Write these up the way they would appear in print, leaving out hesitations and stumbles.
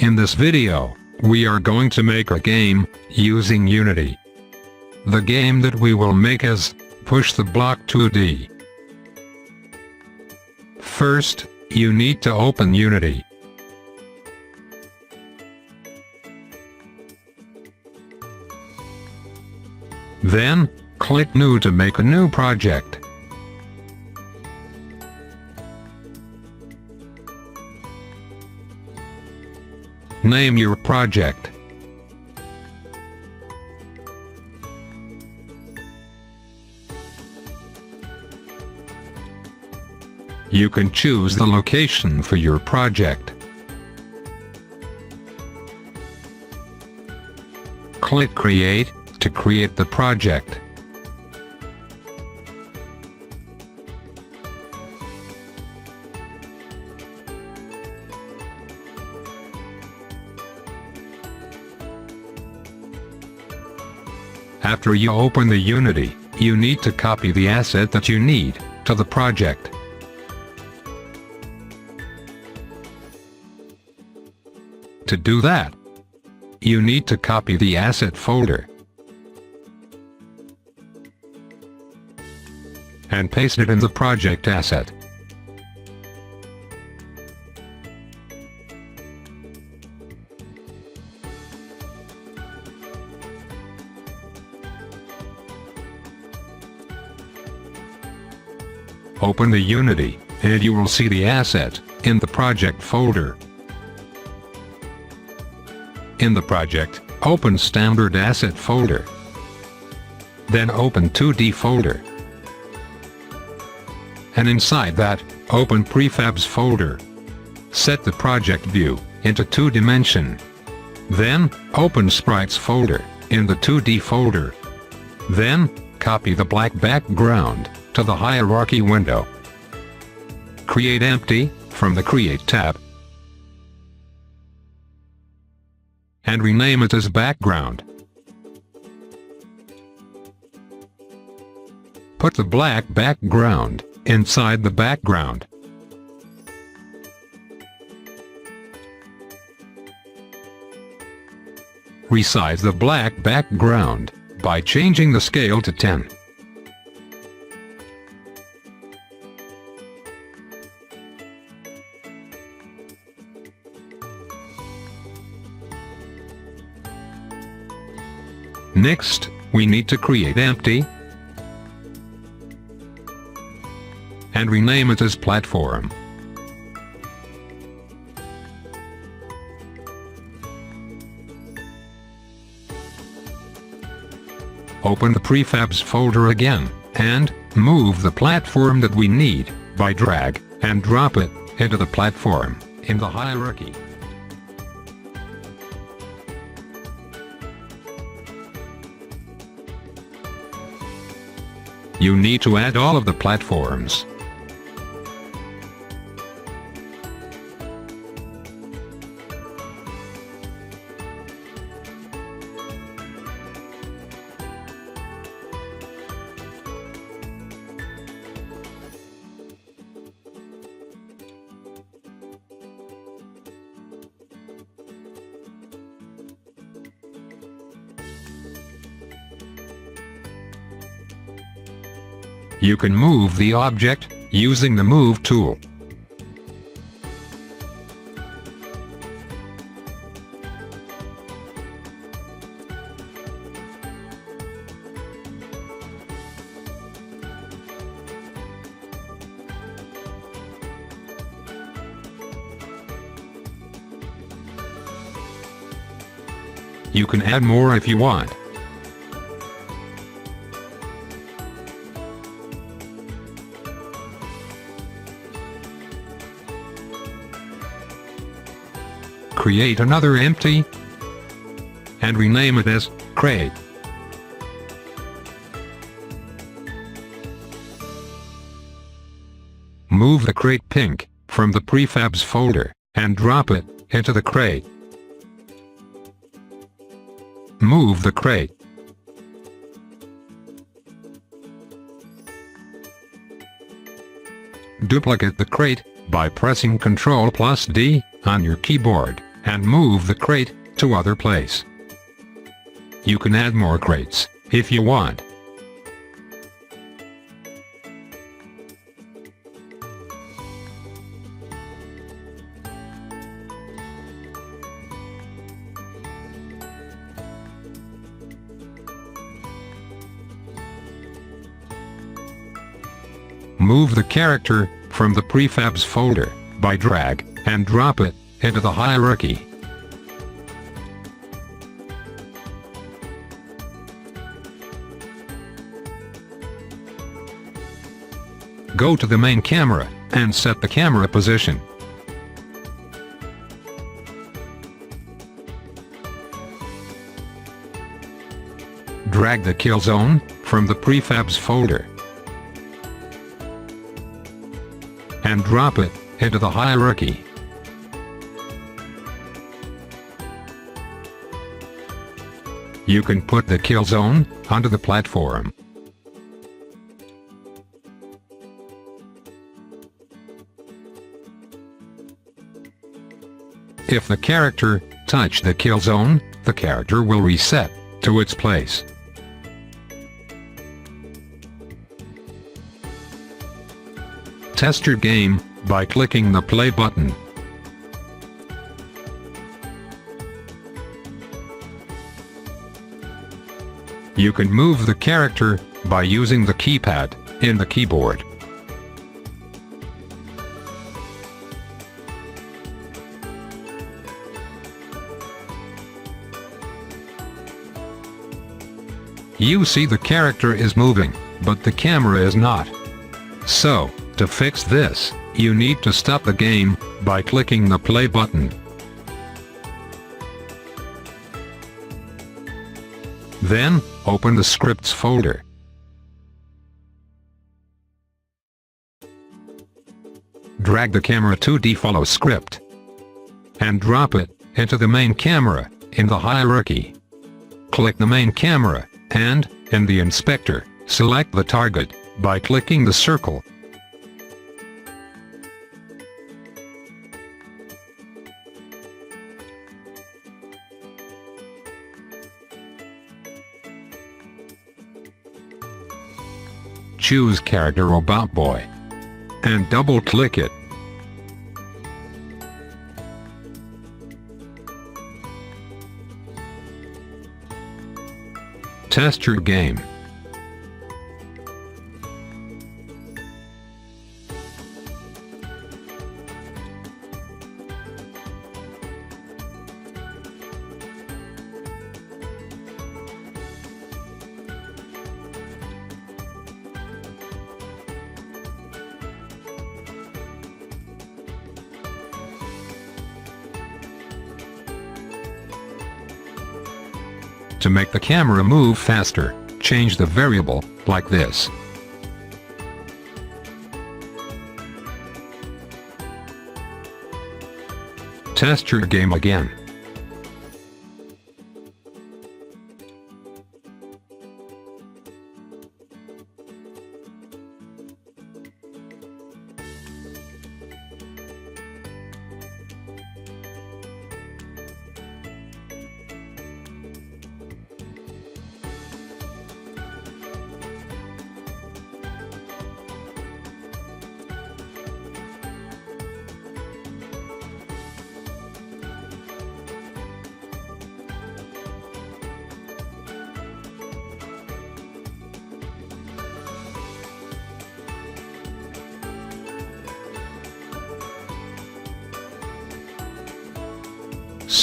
In this video, we are going to make a game using Unity. The game that we will make is Push the Block 2D. First, you need to open Unity. Then, click New to make a new project. Name your project. You can choose the location for your project. Click Create to create the project. After you open the Unity, you need to copy the asset that you need to the project. To do that, you need to copy the asset folder and paste it in the project asset. Open the Unity, and you will see the asset in the project folder. In the project, open Standard Asset folder. Then open 2D folder. And inside that, open Prefabs folder. Set the project view into 2D. Then, open Sprites folder in the 2D folder. Then, copy the black background to the hierarchy window. Create Empty from the Create tab. And rename it as Background. Put the black background inside the background. Resize the black background by changing the scale to 10. Next, we need to create Empty and rename it as Platform. Open the Prefabs folder again, and move the platform that we need by drag and drop it into the platform in the hierarchy. You need to add all of the platforms. You can move the object using the Move tool. You can add more if you want. Create another Empty and rename it as Crate. Move the crate pink from the Prefabs folder and drop it into the crate. Move the crate. Duplicate the crate by pressing Ctrl+D on your keyboard and move the crate to other place. You can add more crates if you want. Move the character from the prefabs folder by drag and drop it into the hierarchy. Go to the main camera and set the camera position. Drag the kill zone from the prefabs folder and drop it into the hierarchy. You can put the kill zone onto the platform. If the character touch the kill zone, the character will reset to its place. Test your game by clicking the play button. You can move the character by using the keypad in the keyboard. You see the character is moving, but the camera is not. So, to fix this, you need to stop the game by clicking the play button. Then, open the scripts folder. Drag the camera 2D follow script and drop it into the main camera in the hierarchy. Click the main camera and, in the inspector, select the target by clicking the circle. Choose Character Robot Boy and double-click it. Test your game. To make the camera move faster, change the variable, like this. Test your game again.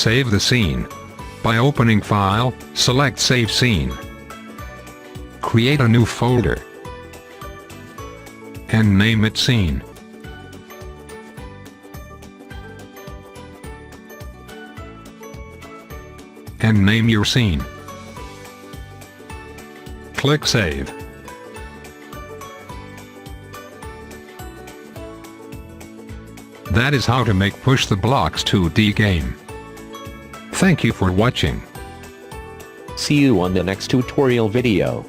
Save the scene. By opening File, select Save Scene. Create a new folder and name it Scene. And name your scene. Click Save. That is how to make Push the Blocks 2D game. Thank you for watching. See you on the next tutorial video.